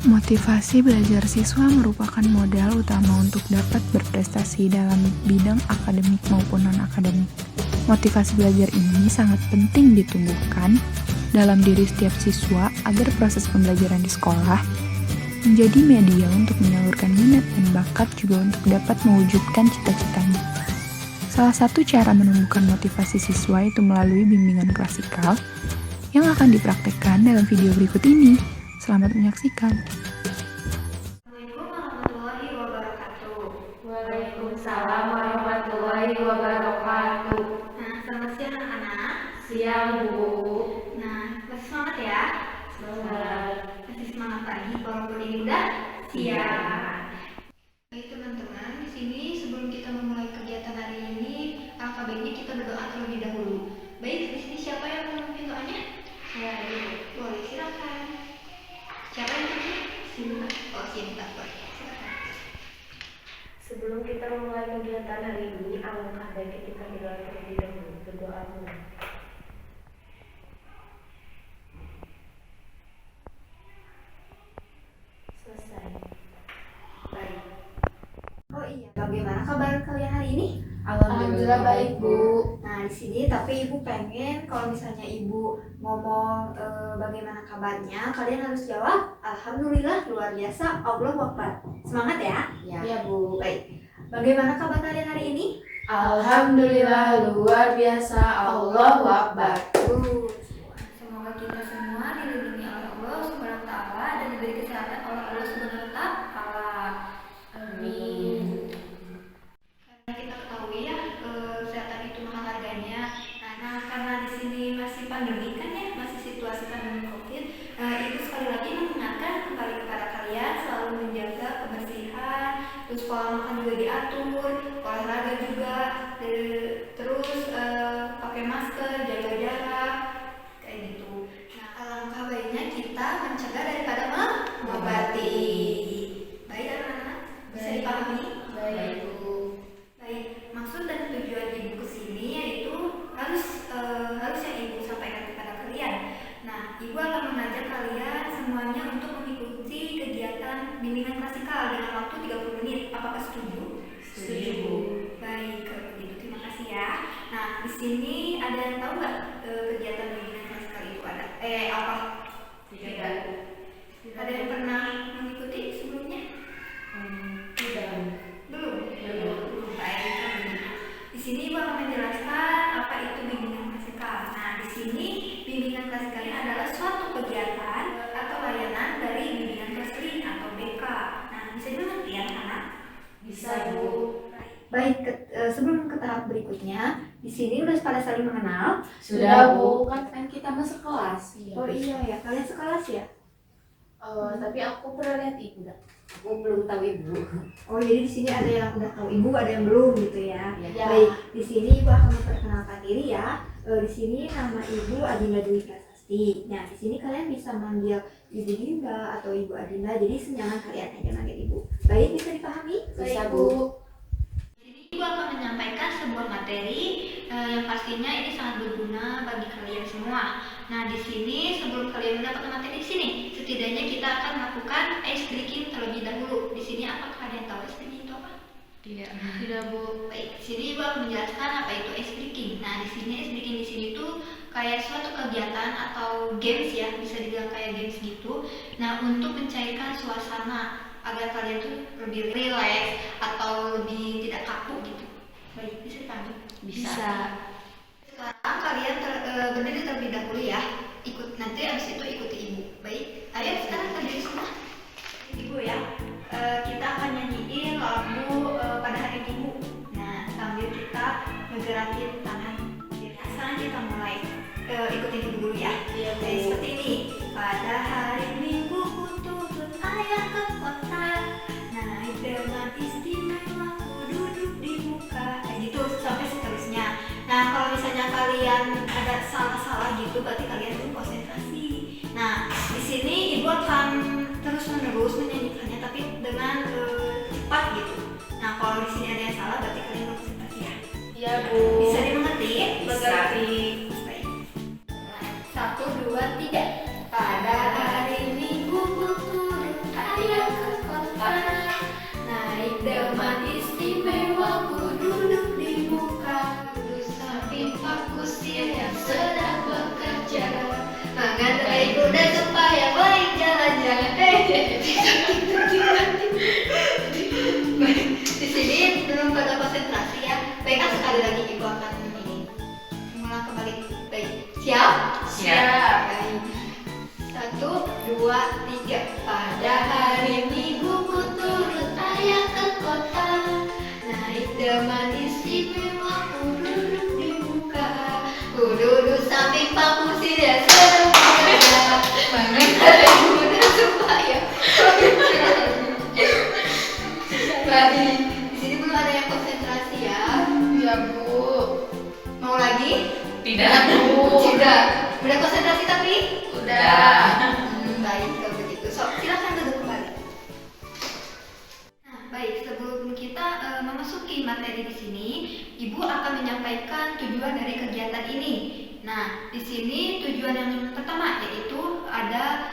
Motivasi belajar siswa merupakan modal utama untuk dapat berprestasi dalam bidang akademik maupun non-akademik. Motivasi belajar ini sangat penting ditumbuhkan dalam diri setiap siswa agar proses pembelajaran di sekolah menjadi media untuk menyalurkan minat dan bakat juga untuk dapat mewujudkan cita-citanya. Salah satu cara menumbuhkan motivasi siswa itu melalui bimbingan klasikal yang akan dipraktekkan dalam video berikut ini. Selamat menyaksikan. Assalamualaikum warahmatullahi wabarakatuh. Waalaikumsalam warahmatullahi wabarakatuh. Nah, selamat siang anak-anak. Siang, Bu. Nah, masih semangat ya? Semangat. Masih semangat pagi walaupun ini udah siang. Baik teman-teman, di sini sebelum kita memulai kegiatan hari ini, alangkah baiknya kita berdoa terlebih dahulu. Baik, di sini siapa yang mau memimpin doanya? Ya, Ibu. Boleh, silakan. Siapa yang pergi? Sinta. Oh, Sinta, boleh. Silakan. Sebelum kita memulai kegiatan hari ini, alangkah baiknya kita berdoa terlebih dahulu. Berdoa dulu. Selesai. Baik. Oh iya, bagaimana kabar kalian hari ini? Alhamdulillah baik, Bu. Nah, di sini tapi Ibu pengen kalau misalnya Ibu ngomong bagaimana kabarnya, kalian harus jawab Alhamdulillah luar biasa, Allahu Akbar. Semangat ya? Ya, Bu. Baik. Bagaimana kabar kalian hari ini? Alhamdulillah luar biasa. Allahu Akbar. Semoga kita semua dilindungi oleh Allah Subhanahu wa taala dan diberi kesehatan oleh Allah Subhanahu wa taala. Amin. Karena kita ketahui ya, kesehatan itu mahal harganya. Nah, karena di sini masih pandemi kan ya, masih situasi pandemi Covid, itu sekali lagi mengingatkan kembali kepada kalian selalu menjaga kebersihan, terus pola makan juga diatur, olahraga juga, terus pakai masker, jaga jarak, kayak gitu. Nah, alangkah baiknya kita mencegah daripada mengobati. Baik anak-anak, bisa Baik. dipahami? Baik, Bu. Baik, maksud dan tujuan Ibu kesini yaitu harus yang Ibu sampaikan kepada kalian. Nah, Ibu akan mengajak kalian semuanya untuk mengikuti kegiatan bimbingan klasikal dengan waktu 30 menit. Apakah setuju? Setuju, Bu. Baik, kalau begitu terima kasih ya. Nah, di sini ada yang tahu nggak kegiatan bimbingan klasikal itu ada? Apa? Tidak. Ada yang pernah mengikuti sebelumnya? Tidak. Belum. Belum. Baik, kalau begitu. Di sini Ibu akan menjelaskan apa itu bimbingan klasikal. Nah, di sini bimbingan klasikal ini adalah suatu kegiatan atau layanan dari bimbingan kelas atau BK. Nah, bisa dimengerti ya, anak? Bisa, Bu. Baik, sebelum ke tahap berikutnya, di sini udah pada saling mengenal. Sudah, Bu. Kan kita masuk kelas. Oh iya ya, kalian sekelas ya? Tapi aku pernah lihat Ibu. Aku belum tahu Ibu. Oh, jadi di sini ada yang udah tahu Ibu, ada yang belum gitu ya. Ya. Baik, di sini Ibu akan memperkenalkan diri ya. Di sini nama Ibu Adinda Dwi Prasasti. Nah, di sini kalian bisa manggil Ibu Dinda atau Ibu Adinda. Jadi senyaman kalian aja manggil Ibu. Baik, bisa dipahami? Bisa, Bu. Jadi Ibu akan menyampaikan sebuah materi yang pastinya ini sangat berguna bagi kalian semua. Nah, di sini sebelum kalian mendapatkan materi di sini, setidaknya kita akan melakukan ice breaking terlebih dahulu. Di sini apakah kalian tahu ice breaking itu apa? Tidak. Tidak, Bu. Baik, di sini Ibu akan menjelaskan apa itu ice breaking. Nah, di sini ice breaking di sini tuh kayak suatu kegiatan atau games ya, bisa dibilang kayak games gitu. Nah, untuk mencairkan suasana agar kalian tuh lebih relax atau lebih tidak kaku gitu. Baik, bisa dipahami? Bisa. Sekarang kalian berdiri terlebih dahulu ya. Nanti abis itu ikuti Ibu. Baik, ayo sekarang berdiri semua. Ibu ya, kita akan nyanyiin lagu pada hari Minggu. Nah, sambil kita ngegerakin tangan. Sekarang kita mulai ikutin Ibu dulu ya. Iya, Bu. Jadi seperti ini. Pada hari Minggu ku turun ayah ke kota. Naik dengan istimewa ku duduk di muka. Kayak gitu sampai seterusnya. Nah, kalau misalnya kalian ada salah-salah gitu, berarti kalian tuh konsentrasi. Nah, di sini Ibu akan terus-menerus menyanyikannya, tapi dengan cepat gitu. Nah, kalau di sini ada yang salah, berarti kalian konsentrasi ya. Iya, Bu. Bisa dimengerti? Bisa. Baik. 1, 2, 3. Pada hari Minggu ku turun Siap. Baik. 1, 2, 3. Pada hari Minggu ku turut ayah ke kota. Naik delman istimewa ku duduk di muka. Ku duduk samping Pak Musi dan semuanya. Mengenai muda supaya. Baik. Di sini belum ada yang konsentrasi ya. Iya Bu. Mau lagi? Tidak, Bu. Sudah. Udah konsentrasi tapi? Udah. Baik kalau begitu. So, silakan duduk kembali. Nah, baik. Sebelum kita memasuki materi di sini, Ibu akan menyampaikan tujuan dari kegiatan ini. Nah, di sini tujuan yang pertama yaitu ada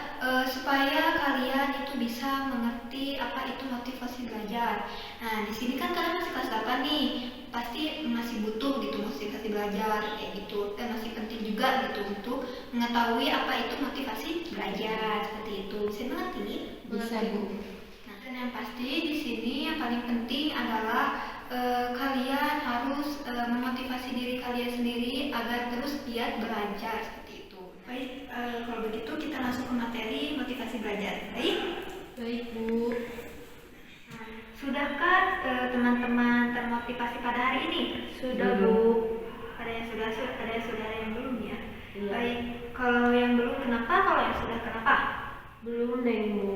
supaya kalian itu bisa mengerti apa itu motivasi belajar. Nah, di sini kan kalian masih kelas 8 nih, pasti masih butuh gitu motivasi belajar kayak gitu, dan masih penting juga gitu untuk mengetahui apa itu motivasi belajar seperti itu. Bisa mengerti? Bisa, Bu. Nah, dan yang pasti di sini yang paling penting adalah kalian harus memotivasi diri kalian sendiri agar terus giat belajar seperti itu. Baik, kalau begitu kita langsung ke materi motivasi belajar. Baik? Baik Bu. Nah, sudahkah teman-teman termotivasi pada hari ini? Sudah Bu. Ada yang sudah, ada yang sudah, ada yang belum ya? Iya. Baik, kalau yang belum kenapa? Kalau yang sudah kenapa? Belum Neng Bu.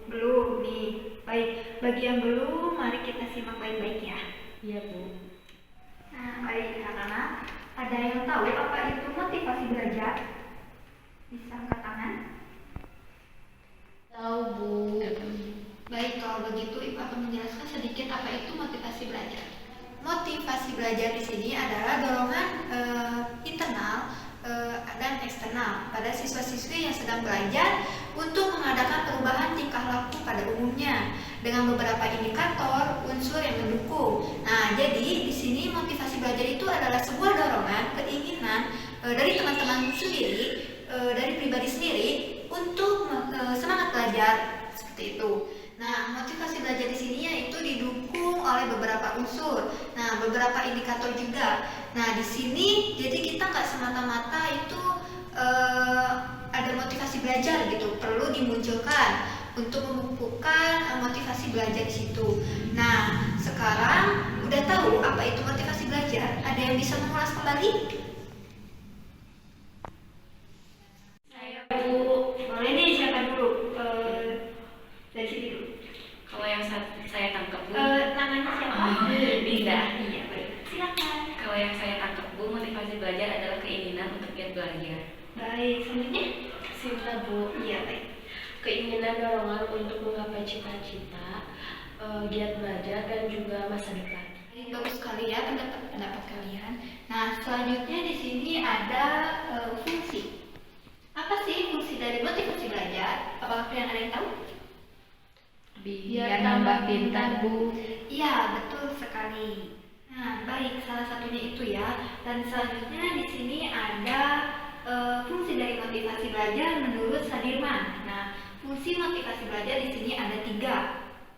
Belum nih. Baik, bagi yang belum, mari kita simak baik-baik ya. Iya Bu. Nah, baik anak-anak, ada yang tahu apa itu motivasi belajar? Bisa angkat tangan. Tahu Bu. Baik, kalau begitu Ibu akan menjelaskan sedikit apa itu motivasi belajar. Motivasi belajar di sini adalah dorongan internal dan eksternal pada siswa-siswi yang sedang belajar untuk mengadakan perubahan tingkah laku pada umumnya dengan beberapa indikator unsur yang mendukung. Nah, jadi di sini motivasi belajar itu adalah sebuah dorongan, keinginan dari teman-teman sendiri, dari pribadi sendiri untuk semangat belajar seperti itu. Nah, motivasi belajar di sini yaitu didukung oleh beberapa unsur. Nah, beberapa indikator juga. Nah, di sini jadi kita nggak semata-mata itu ada motivasi belajar gitu, perlu dimunculkan untuk memupukkan motivasi belajar di situ. Nah, sekarang udah tahu apa itu motivasi belajar? Ada yang bisa mengulas kembali? Saya Bu. Boleh nih, siapa dulu? Dari sini dulu. Kalau yang saya tangkap Bu, Namanya siapa? Dinda. Iya, baik. Silakan. Kalau yang saya tangkap Bu, motivasi belajar adalah keinginan untuk giat belajar. Baik, selanjutnya? Cinta Bu. Iya, baik. Keinginan dorongan untuk menggapai cita-cita, giat belajar dan juga masa depan. Bagus sekali ya pendapat kalian. Nah, selanjutnya di sini ada fungsi. Apa sih fungsi dari motivasi belajar? Apakah kalian ada yang tahu? Biar nambah pintar Bu. Iya, betul sekali. Nah, baik, salah satunya itu ya. Dan selanjutnya di sini ada fungsi dari motivasi belajar menurut Sadirman. Nah, fungsi motivasi belajar di sini ada 3.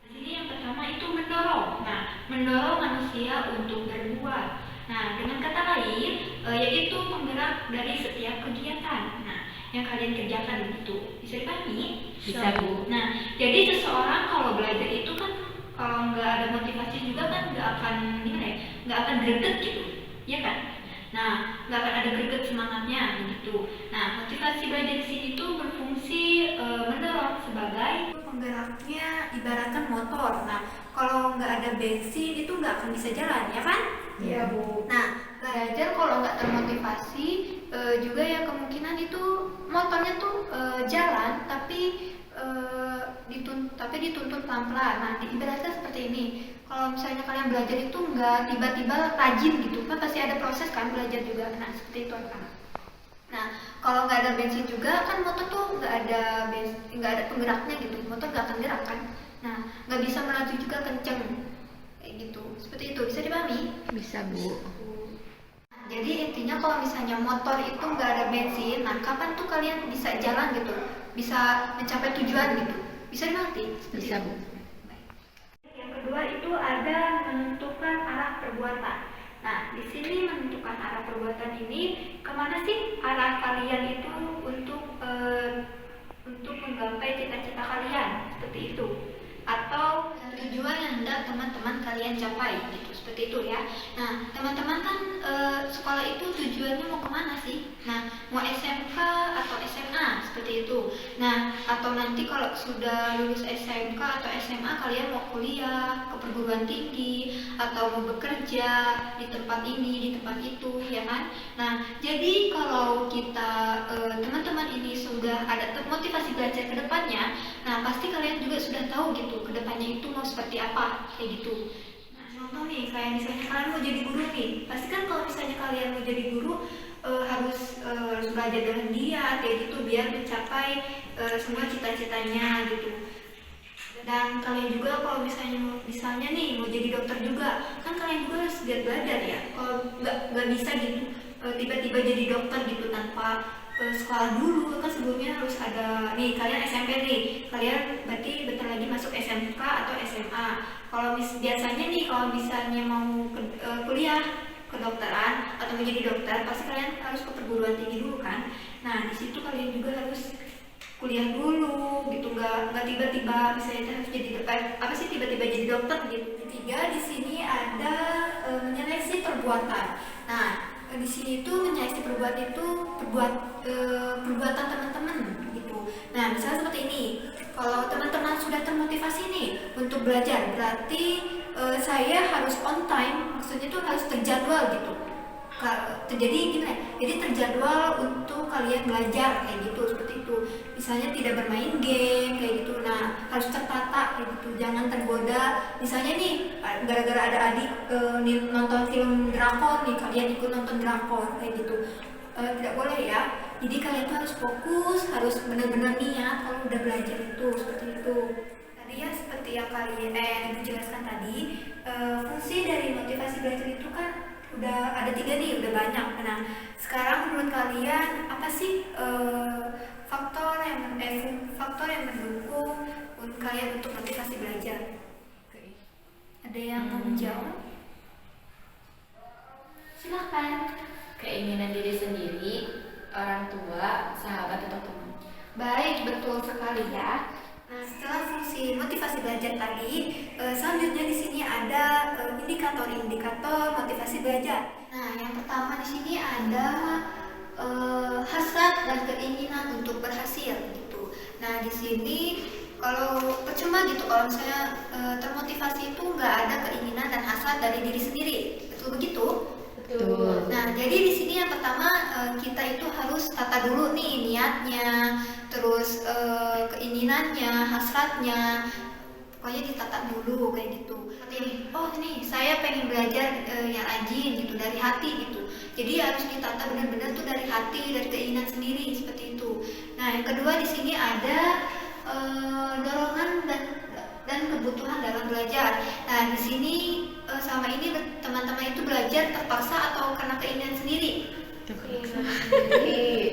Di sini yang pertama itu mendorong. Nah, mendorong manusia untuk berbuat. Nah, dengan kata lain, yaitu penggerak dari setiap kegiatan. Nah, yang kalian kerjakan itu bisa dipahami? Bisa Bu. Nah, jadi seseorang kalau belajar itu kan kalau nggak ada motivasi juga kan nggak akan gimana ya, nggak akan greget gitu, ya kan? Nah, nggak akan ada greget semangatnya gitu. Nah, motivasi belajar di sini tuh berfungsi mendorong sebagai penggeraknya, ibaratkan motor. Nah, kalau nggak ada bensin itu nggak akan bisa jalan, ya kan? Iya Bu. Nah, belajar kalau nggak termotivasi juga ya kemungkinan itu motornya tuh jalan tapi dituntut pelan-pelan. Nah, ibaratnya seperti ini. Kalau misalnya kalian belajar itu nggak tiba-tiba rajin gitu, kan pasti ada proses kan belajar juga. Nah, seperti itu kan. Nah, kalau nggak ada bensin juga kan motor tuh nggak ada penggeraknya gitu, motor nggak akan gerak kan. Nah, nggak bisa melaju juga kenceng kayak gitu. Seperti itu bisa dipahami? Bisa Bu. Jadi intinya kalau misalnya motor itu nggak ada bensin, nah kapan tuh kalian bisa jalan gitu, bisa mencapai tujuan gitu, bisa dimengerti? Bisa Bu. Yang kedua itu ada menentukan arah perbuatan. Nah, di sini menentukan arah perbuatan ini, kemana sih arah kalian itu untuk menggapai cita-cita kalian, seperti itu. Atau tujuan yang hendak teman-teman kalian capai, gitu, seperti itu ya. Nah, teman-teman kan sekolah itu tujuannya mau kemana sih? Nah, mau SMK atau SMA, seperti itu. Nah, atau nanti kalau sudah lulus SMK atau SMA kalian mau kuliah ke perguruan tinggi atau mau bekerja di tempat ini, di tempat itu, ya kan? Nah, jadi kalau kita teman-teman ini sudah ada motivasi belajar ke depannya, nah pasti kalian juga sudah tahu gitu ke depannya itu mau seperti apa, kayak gitu. Nah, contoh nih, kayak misalnya kalian mau jadi guru nih, pasti kan kalau misalnya kalian mau jadi guru harus belajar dengan giat kayak gitu biar mencapai semua cita-citanya gitu. Dan kalian juga kalau misalnya nih mau jadi dokter juga, kan kalian juga harus giat belajar ya. Kalau nggak bisa gitu tiba-tiba jadi dokter gitu tanpa sekolah dulu, kan sebelumnya harus ada nih, kalian SMP nih, kalian berarti bentar lagi masuk SMK atau SMA. Kalau biasanya nih kalau misalnya mau kuliah kedokteran atau menjadi dokter, pasti kalian harus ke perguruan tinggi dulu kan. Nah, di situ kalian juga harus kuliah dulu gitu, nggak tiba-tiba misalnya harus jadi apa sih tiba-tiba jadi dokter gitu. Ketiga, di sini ada menyeleksi perbuatan. Nah, di sini tuh menyeleksi perbuatan itu perbuatan teman-teman gitu. Nah, misalnya seperti ini, kalau teman-teman sudah termotivasi nih untuk belajar, berarti saya harus on time, maksudnya tuh harus terjadwal gitu. Jadi gimana? Jadi terjadwal untuk kalian belajar kayak gitu, seperti itu. Misalnya tidak bermain game kayak gitu. Nah, harus tertata kayak gitu. Jangan tergoda. Misalnya nih, gara-gara ada adik nonton film drakor nih, kalian ikut nonton drakor kayak gitu. Tidak boleh ya. Jadi kalian tuh harus fokus, harus benar-benar niat kalau udah belajar itu, seperti itu. Tadi ya seperti yang yang dijelaskan tadi, fungsi dari motivasi belajar itu kan udah ada 3 nih, udah banyak. Nah, sekarang menurut kalian apa sih faktor yang mendukung kalian untuk motivasi belajar? Ada yang mau menjawab? Silakan. Keinginan diri sendiri, orang tua, sahabat atau teman. Baik, betul sekali ya. Nah, setelah fungsi motivasi belajar tadi, selanjutnya di sini ada indikator-indikator motivasi belajar. Nah, yang pertama di sini ada hasrat dan keinginan untuk berhasil gitu. Nah, di sini kalau percuma gitu kalau misalnya termotivasi itu nggak ada keinginan dan hasrat dari diri sendiri, betul begitu? Betul. Nah, jadi di sini yang pertama kita itu harus tata dulu nih niatnya, terus keinginannya, hasratnya, pokoknya ditata dulu kayak gitu. Seperti ini, oh ini saya pengen belajar yang rajin gitu dari hati gitu. Jadi harus ditata benar-benar tuh dari hati, dari keinginan sendiri seperti itu. Nah, yang kedua di sini ada dorongan dan kebutuhan dalam belajar. Nah, di sini selama ini teman-teman itu belajar terpaksa atau karena keinginan sendiri?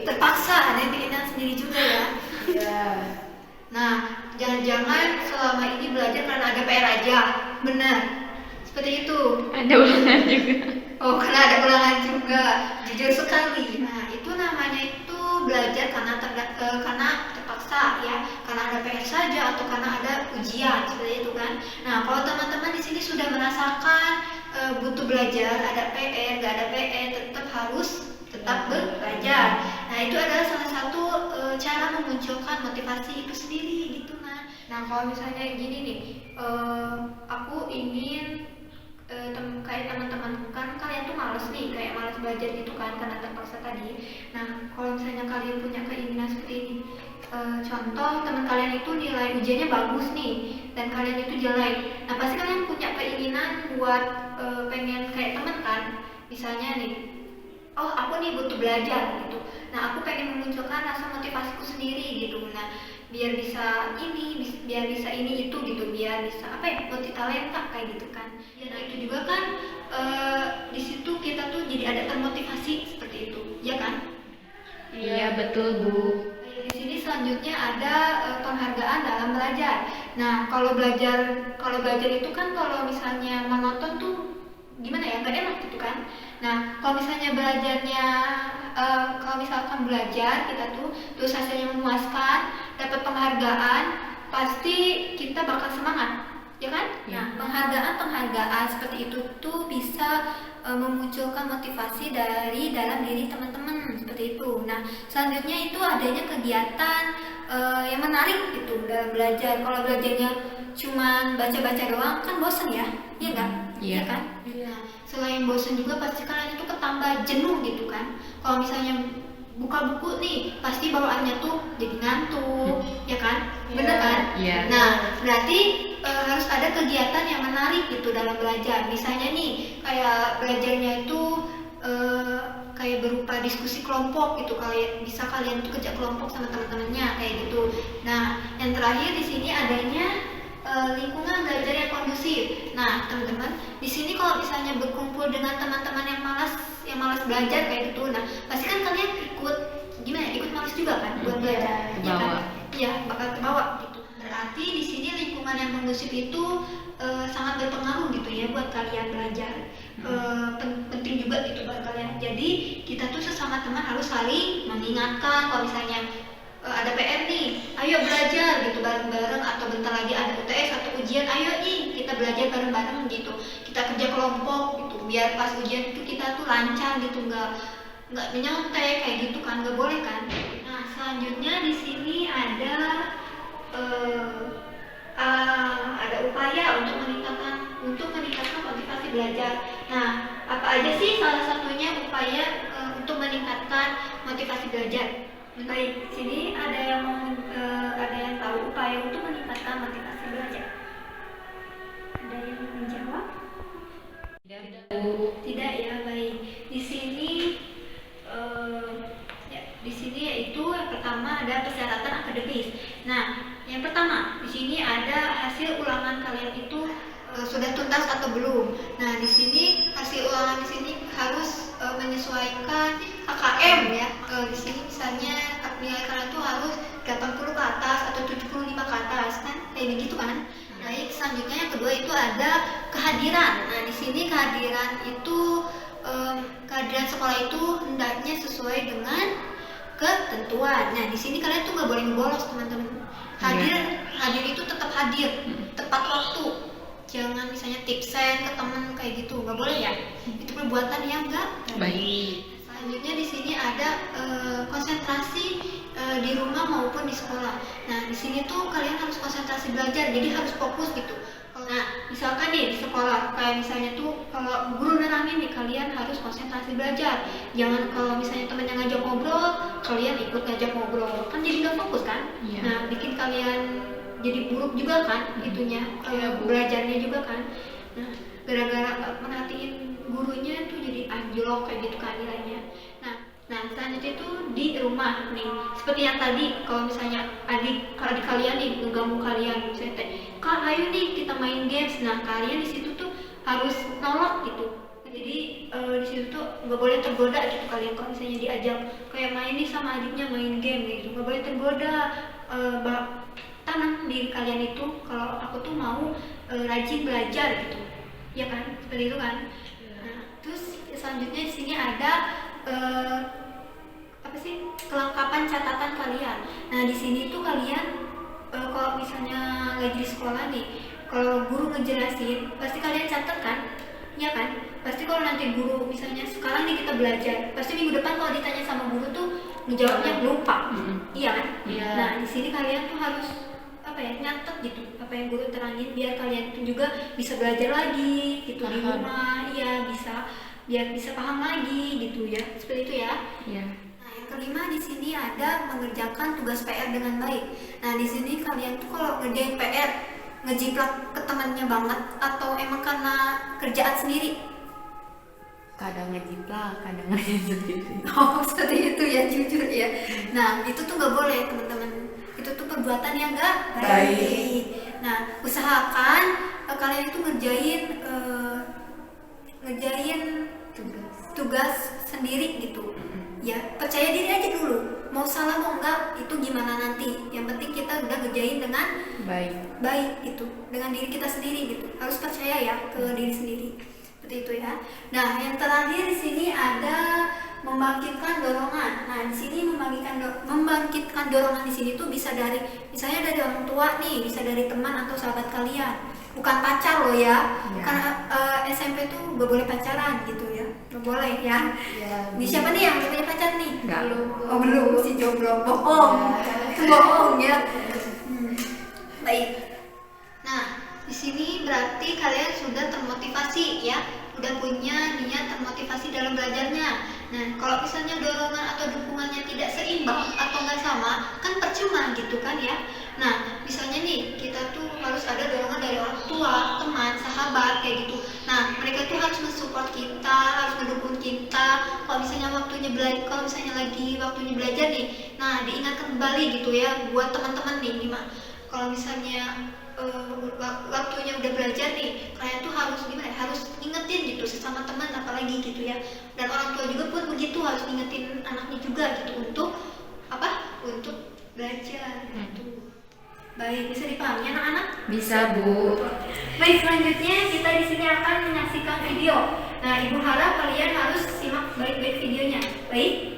Terpaksa, ada keinginan sendiri juga ya. Ya. Nah, jangan-jangan selama ini belajar karena ada PR aja, benar? Seperti itu. Ada ulangan juga. Oh, karena ada ulangan juga, jujur sekali. Nah, itu namanya itu belajar karena terpaksa ya, karena ada PR saja atau karena ada ujian seperti itu kan. Nah, kalau teman-teman di sini sudah merasakan butuh belajar, ada PR, nggak ada PR, tetap belajar. Nah, itu adalah salah satu cara memunculkan motivasi itu sendiri gitu kan. Nah, kalau misalnya gini nih, aku ingin kayak teman-teman kan kalian tuh malas nih, kayak malas belajar gitu kan karena terpaksa tadi. Nah, kalau misalnya kalian punya keinginan seperti ini, contoh teman kalian itu nilai ujiannya bagus nih dan kalian itu jelek. Nah, pasti kalian punya keinginan buat pengen kayak teman kan. Misalnya nih, oh aku nih butuh belajar gitu. Nah, aku pengen memunculkan rasa motivasiku sendiri gitu. Nah, biar bisa ini itu gitu, biar bisa multi talenta kayak gitu kan. Ya, nah itu juga kan di situ kita tuh jadi ada termotivasi seperti itu, ya kan? Iya, betul Bu. Di sini selanjutnya ada penghargaan dalam belajar. Nah, kalau belajar itu kan kalau misalnya monoton tuh gimana ya, nggak enak gitu kan. Nah kalau misalnya belajarnya kalau misalkan belajar kita tuh terus hasilnya memuaskan, dapat penghargaan, pasti kita bakal semangat, ya kan? Ya. Nah penghargaan seperti itu tuh bisa memunculkan motivasi dari dalam diri teman-teman seperti itu. Nah selanjutnya itu adanya kegiatan yang menarik gitu dalam belajar. Kalau belajarnya cuman baca-baca doang kan bosen ya, iya nggak? Iya. Kan? Nah, selain bosen juga pasti kalian itu ketambah jenuh gitu kan. Kalau misalnya buka buku nih, pasti bawaannya tuh jadi ngantuk, ya kan? Bener kan? Iya. Nah, berarti harus ada kegiatan yang menarik gitu dalam belajar. Misalnya nih, kayak belajarnya itu kayak berupa diskusi kelompok gitu, kalian bisa kalian tuh kerja kelompok sama teman-temannya kayak gitu. Nah, yang terakhir di sini adanya lingkungan belajar yang kondusif. Nah, teman-teman, di sini kalau misalnya berkumpul dengan teman-teman yang malas belajar kayak gitu, nah pasti kan kalian ikut gimana? Ikut malas juga kan buat belajar. Kebawa. Ya kan? Iya, bakal kebawa gitu. Berarti di sini lingkungan yang kondusif itu sangat berpengaruh gitu ya buat kalian belajar. Penting juga gitu buat kalian. Jadi kita tuh sesama teman harus saling mengingatkan kalau misalnya ada PR nih, ayo belajar gitu bareng-bareng, atau bentar lagi ada UTS atau ujian, ayo nih kita belajar bareng-bareng gitu, kita kerja kelompok gitu, biar pas ujian itu kita tuh lancar gitu, nggak menyontek kayak gitu kan, nggak boleh kan. Nah selanjutnya di sini ada upaya untuk meningkatkan motivasi belajar. Nah apa aja sih salah satunya upaya untuk meningkatkan motivasi belajar? Baik, sini ada yang tahu upaya untuk meningkatkan motivasi belajar? Ada yang menjawab? Tidak ya, baik. Di sini yaitu yang pertama ada persyaratan akademis. Nah, yang pertama di sini ada hasil ulangan kalian itu sudah tuntas atau belum. Nah, di sini hasil ulangan di sini harus menyesuaikan KKM ya. Di sini misalnya nilai kalian tuh harus 80 ke atas atau 75 ke atas kan, kayak begitu kan. Baik, selanjutnya yang kedua itu ada kehadiran. Nah, di sini kehadiran itu kehadiran sekolah itu hendaknya sesuai dengan ketentuan. Nah, di sini kalian tuh nggak boleh bolos, teman-teman. Hadir itu tetap hadir, tepat waktu. Jangan misalnya tipsen ke temen kayak gitu, nggak boleh ya. Itu perbuatan yang nggak baik. Selanjutnya di sini ada konsentrasi di rumah maupun di sekolah. Nah, di sini tuh kalian harus konsentrasi belajar, jadi harus fokus gitu. Nah, misalkan nih di sekolah, kayak misalnya tuh kalau guru nerangin nih, kalian harus konsentrasi belajar. Jangan kalau misalnya temennya ngajak ngobrol, kalian ikut ngajak ngobrol, kan jadi nggak fokus kan? Iya. Nah, bikin kalian jadi buruk juga kan, itunya kayak belajarnya juga kan. Nah, gara-gara merhatiin gurunya tuh jadi anjlok kayak gitu kan nilainya. Nah selanjutnya itu di rumah nih, seperti yang tadi, kalau misalnya adik kalian nih ngeganggu kalian, misalnya kak ayo nih kita main games, nah kalian di situ tuh harus nolak gitu. Jadi di situ tuh nggak boleh tergoda gitu kalian, kalau misalnya diajak kayak main nih sama adiknya main game gitu, nggak boleh tergoda. Tanam diri kalian itu kalau aku tuh mau rajin belajar gitu, ya kan, seperti itu kan. Nah, terus selanjutnya di sini ada kelengkapan catatan kalian. Nah di sini tuh kalian kalau misalnya lagi di sekolah nih, kalau guru ngejelasin pasti kalian catat kan, ya kan? Pasti kalau nanti guru misalnya sekarang nih kita belajar, pasti minggu depan kalau ditanya sama guru tuh menjawabnya lupa, iya kan? Iya. Nah di sini kalian tuh harus nyatet gitu apa yang guru terangin, biar kalian tuh juga bisa belajar lagi gitu di rumah, iya bisa, biar bisa paham lagi gitu ya, seperti itu ya. Iya. Nah yang kelima di sini ada mengerjakan tugas PR dengan baik. Nah di sini kalian tuh kalau ngerjain PR ngejiplak ke temannya banget atau emang karena kerjaan sendiri? Kadang ngejiplak, kadang ngerjain sendiri. Oh seperti itu ya, jujur ya. Nah itu tuh nggak boleh teman-teman, itu tuh perbuatan yang nggak baik. Nah usahakan kalian itu ngerjain tugas sendiri gitu. Ya percaya diri aja dulu, mau salah mau enggak itu gimana nanti, yang penting kita udah ngerjain dengan baik gitu, dengan diri kita sendiri gitu, harus percaya ya ke diri sendiri. Seperti itu ya. Nah, yang terakhir di sini ada membangkitkan dorongan. Nah, di sini membangkitkan dorongan di sini tuh bisa dari misalnya dari orang tua nih, bisa dari teman atau sahabat kalian. Bukan pacar loh ya. Karena SMP tuh gak boleh pacaran gitu ya. Gak boleh ya. Ini siapa nih yang punya pacar nih? Belum, si jomblo. Bohong. Itu bohong ya. Baik. Nah, di sini berarti kalian sudah termotivasi ya, udah punya niat termotivasi dalam belajarnya. Nah, kalau misalnya dorongan atau dukungannya tidak seimbang atau nggak sama, kan percuma gitu kan ya. Nah, misalnya nih kita tuh harus ada dorongan dari orang tua, teman, sahabat kayak gitu. Nah, mereka tuh harus mensupport kita, harus mendukung kita. Kalau misalnya kalau misalnya lagi waktunya belajar nih, nah diingatkan kembali gitu ya buat teman-teman nih, kalau misalnya waktunya udah belajar nih, kalian tuh harus gimana? Harus ingetin gitu sesama teman apalagi gitu ya. Dan orang tua juga pun begitu, harus ingetin anaknya juga gitu untuk apa? Untuk belajar gitu. Baik, bisa dipahami anak-anak? Bisa, Bu. Baik, selanjutnya kita di sini akan menyaksikan video. Nah, Ibu harap kalian harus simak baik-baik videonya. Baik?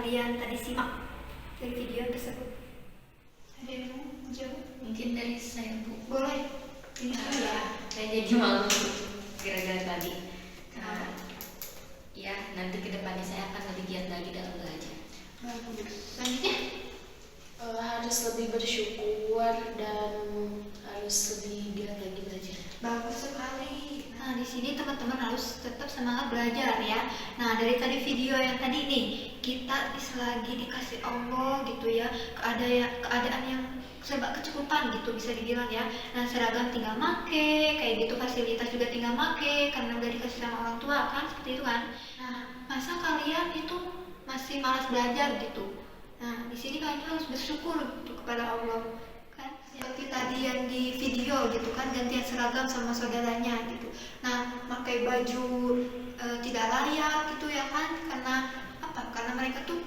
kalian tadi simak dari video tersebut? Ada yang mau jawab? Mungkin dari saya, Bu. Boleh. Ini ya. Saya jadi malu gara-gara tadi. Ya, nanti kedepannya saya akan lebih giat lagi dalam belajar. Bagus. Selanjutnya harus lebih bersyukur dan harus lebih giat lagi belajar. bagus sekali. Nah, di sini teman-teman harus tetap semangat belajar ya. Nah, dari tadi video yang tadi nih, kita selagi dikasih Allah gitu ya, keadaan yang serba kecukupan gitu bisa dibilang ya. Nah, seragam tinggal make, kayak gitu, fasilitas juga tinggal make karena udah dikasih sama orang tua kan, seperti itu kan. Nah, masa kalian itu masih malas belajar gitu? Nah, di sini kalian harus bersyukur gitu kepada Allah. Seperti tadi yang di video gitu kan, gantian seragam sama saudaranya gitu. Nah, pakai baju tidak layak gitu ya kan, karena apa, karena mereka tuh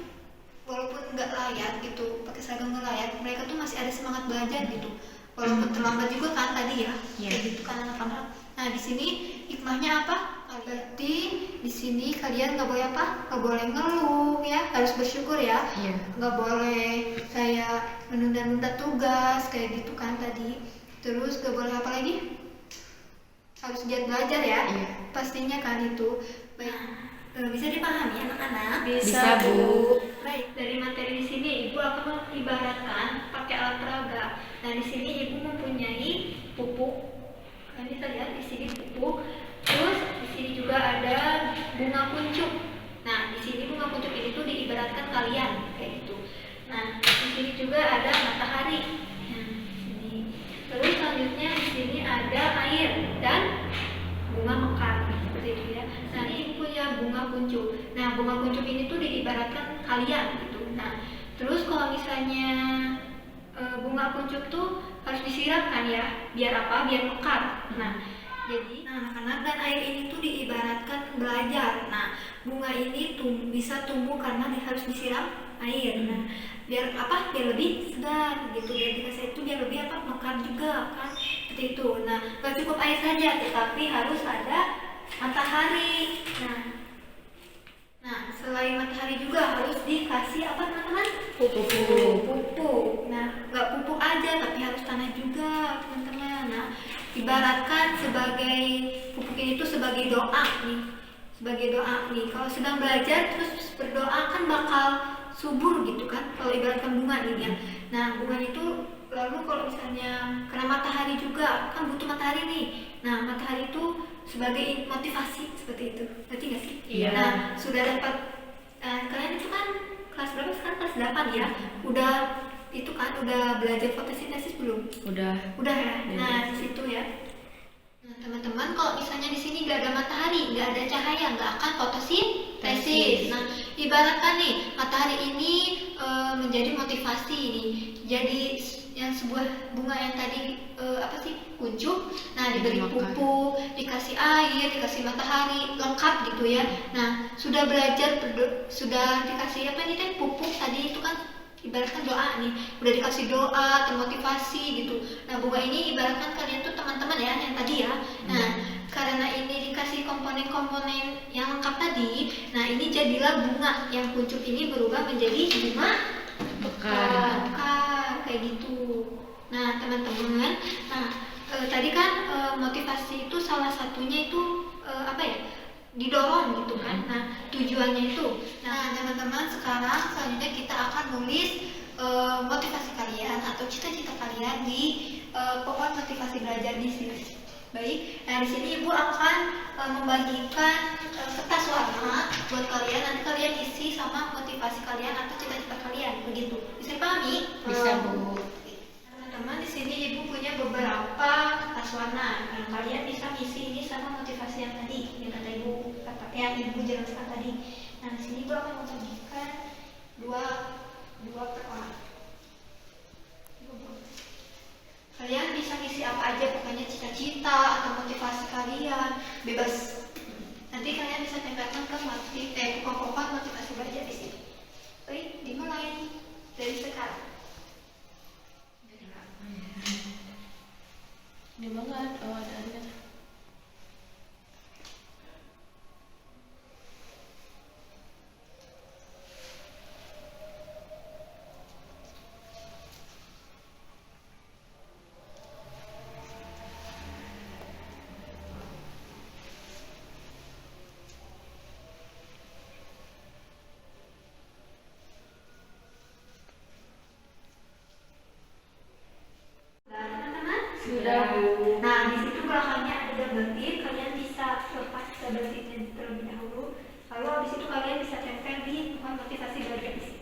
walaupun nggak layak gitu, pakai seragam nggak layak, mereka tuh masih ada semangat belajar gitu, walaupun terlambat juga kan tadi ya, kayak gitu kan anak-anak. Nah di sini hikmahnya apa? Berarti di sini kalian nggak boleh apa? Nggak boleh ngeluh ya, harus bersyukur ya. Nggak boleh kayak menunda-nunda tugas kayak gitu kan tadi. Terus nggak boleh apa lagi? Harus giat belajar ya. Pastinya kan itu. Baik. Bisa dipahami anak-anak? Bisa, Bu. Baik, dari materi di sini Ibu akan mengibaratkan pakai alat peraga. Nah, di sini Ibu mempunyai pupuk. Kalian bisa lihat di sini pupuk. Terus di sini juga ada bunga kuncup. Nah, di sini bunga kuncup ini tuh diibaratkan kalian kayak gitu. Nah, di sini juga ada matahari. Nah, sini. Terus selanjutnya di sini ada air dan bunga mekar seperti itu ya. Nah, ini punya bunga kuncup. Nah, bunga kuncup ini tuh diibaratkan kalian gitu. Nah, terus kalau misalnya bunga kuncup tuh harus disiramkan ya, biar apa? Biar mekar. Nah, jadi anak-anak, dan air ini tuh diibaratkan belajar. Nah, bunga ini bisa tumbuh karena harus disiram air. Nah, biar apa? Biar lebih segar gitu. Biar dikasih itu biar lebih apa? Mekar juga kan. Seperti itu. Nah, gak cukup air saja, tetapi harus ada matahari. Nah, selain matahari juga harus dikasih apa teman-teman? Pupuk. Nah, nggak pupuk aja, tapi harus tanah juga teman-teman. Nah, ibaratkan sebagai pupuk ini tuh sebagai doa nih. Kalau sedang belajar terus berdoa kan bakal subur gitu kan. Kalau ibaratkan bunga nih ya. Nah, bunga itu lalu kalau misalnya kena matahari juga kan butuh matahari nih. Nah, matahari itu sebagai motivasi seperti itu. Berarti nggak sih? Iya. Nah, sudah dapat kalian itu kan kelas berapa sekarang? Kelas 8 ya. Udah itu kan udah belajar fotosintesis belum? Udah. Udah ya. Nah, di situ ya. Nah, teman-teman, kalau misalnya di sini nggak ada matahari, nggak ada cahaya, nggak akan fotosintesis. Nah, ibaratkan nih matahari ini menjadi motivasi nih. Jadi yang sebuah bunga yang tadi kuncup, nah diberi pupuk, dikasih air, dikasih matahari, lengkap gitu ya. Nah, sudah belajar, sudah dikasih apa nih teh pupuk tadi itu kan ibaratkan doa nih, udah dikasih doa, termotivasi gitu. Nah, bunga ini ibaratkan kalian tuh teman-teman ya yang tadi ya. Nah, karena ini dikasih komponen-komponen yang lengkap tadi, nah ini jadilah bunga yang kuncup ini berubah menjadi bunga mekar kayak gitu. Nah, teman-teman, tadi kan motivasi itu salah satunya itu didorong gitu kan. Nah, tujuannya itu. Nah, teman-teman, sekarang selanjutnya kita akan nulis motivasi kalian atau cita-cita kalian di pokok motivasi belajar di sini. Baik. Nah, di sini Ibu akan membagikan kertas warna buat kalian. Nanti kalian isi sama motivasi kalian atau cita-cita kalian. Begitu. Bisa dipahami? Bisa, Bu. Teman-teman, di sini Ibu punya beberapa kertas warna. Nah, kalian bisa isi ini sama motivasi yang tadi yang kata Ibu jelaskan tadi. Nah, di sini Ibu akan membagikan dua per orang. Kalian bisa isi apa aja, pokoknya cita-cita atau motivasi kalian, bebas. Nanti kalian bisa tempelkan ke pokok-pokok motivasi belajar di sini. Baik, dimulai dari sekarang. Ini banget. Oh, ada. Sudah, Bu. Nah, di situ belakangnya ada double tip. Kalian bisa lepas double tipnya terlebih dahulu. Lalu habis itu kalian bisa tempel di bukan motivasi belajar di sini.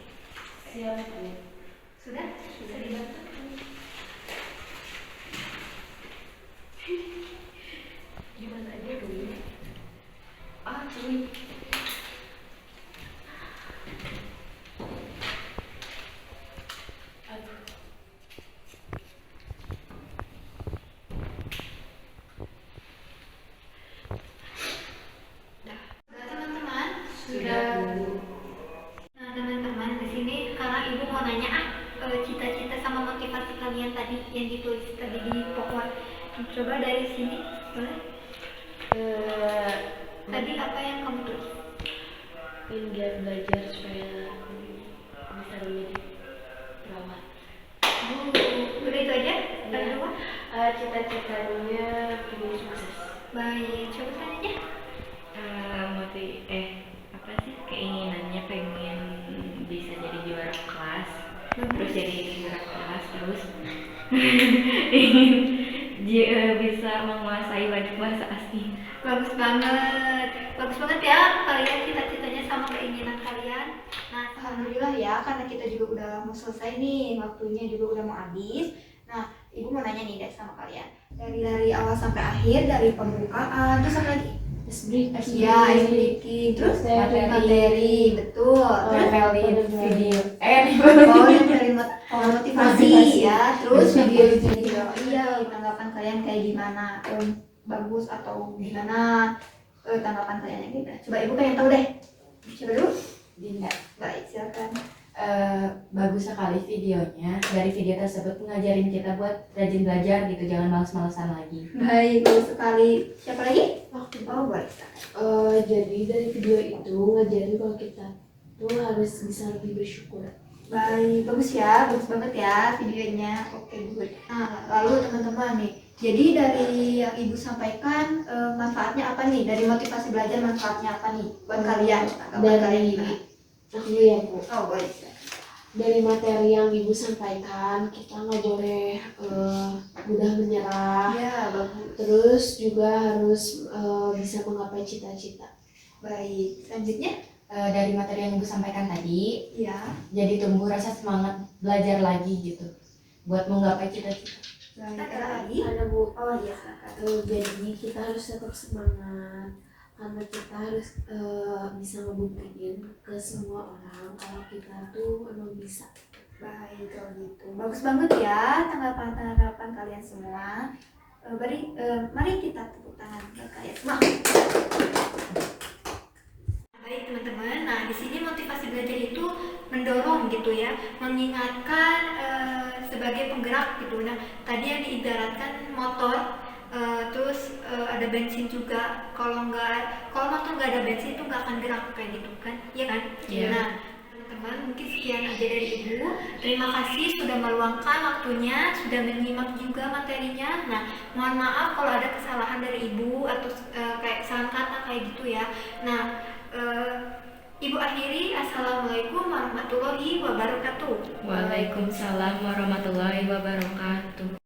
Siap, Bu. Sudah? Bisa dibantu? Gimana aja dulu? Cuy. nanya cita-cita sama motivasi kalian tadi yang ditulis tadi di pohon. Coba dari sini, boleh? Tadi apa yang kamu tulis? ingin giat belajar supaya bisa menjadi perawat. Udah itu aja? Ada Ya. dua? Cita-citanya ingin sukses. Baik, coba tanya. Apa sih keinginannya pengen bisa jadi juara kelas, terus Bagus. jadi juara kelas, terus ingin bisa menguasai banyak bahasa asing. Bagus banget ya kalian cita-citanya sama keinginan kalian. Nah, alhamdulillah ya, karena kita juga udah mau selesai nih, waktunya juga udah mau habis. Nah, ibu mau nanya nih sama kalian, dari awal sampai akhir, dari pembukaan terus apa lagi? Iya, ice breaking, terus materi, betul. Terus Video, dari motivasi ya, terus video. Iya, tanggapan kalian kayak gimana? Bagus atau gimana? Tanggapan kalian yang gimana? Coba ibu pengen tahu deh. Coba dulu. Dinda. Baik, silakan. Bagus sekali videonya. Dari video tersebut ngajarin kita buat rajin belajar gitu, jangan males-malesan lagi. Baik, bagus sekali. Siapa lagi? Oh, boleh. Jadi dari video itu ngajarin kalau kita tuh harus bisa lebih bersyukur. Baik, bagus ya, bagus banget ya videonya. Oke, good. Nah, lalu teman-teman nih, jadi dari yang ibu sampaikan manfaatnya apa nih? Dari motivasi belajar manfaatnya apa nih buat kalian? Tanggapan kalian gimana? Aku ya Bu, Oh, boleh. dari materi yang ibu sampaikan kita nggak boleh mudah menyerah. Ya, bagus. Terus juga harus bisa menggapai cita-cita. Baik, selanjutnya? Dari materi yang ibu sampaikan tadi, Ya, jadi tumbuh rasa semangat belajar lagi gitu, buat menggapai cita-cita. baik. Ada lagi? Ada Bu. Oh iya, silakan. Jadi kita harus tetap semangat karena kita harus bisa ngebuktiin ke semua orang kalau kita tuh emang bisa. Baik, kalau gitu. Bagus banget ya tanggapan kalian semua. Mari kita tepuk tangan ke kalian semua. Baik teman-teman, nah di sini motivasi belajar itu mendorong gitu ya, mengingatkan sebagai penggerak gitu. Nah tadi yang diibaratkan motor, terus ada bensin juga. Kalau motor nggak ada bensin itu nggak akan gerak kayak gitu kan, iya kan? Iya. Nah teman-teman mungkin sekian aja dari ibu. Terima kasih sudah meluangkan waktunya, sudah menyimak juga materinya. Nah mohon maaf kalau ada kesalahan dari ibu atau kayak kesalahan kata kayak gitu ya. Nah ibu akhiri, assalamualaikum warahmatullahi wabarakatuh. Waalaikumsalam warahmatullahi wabarakatuh.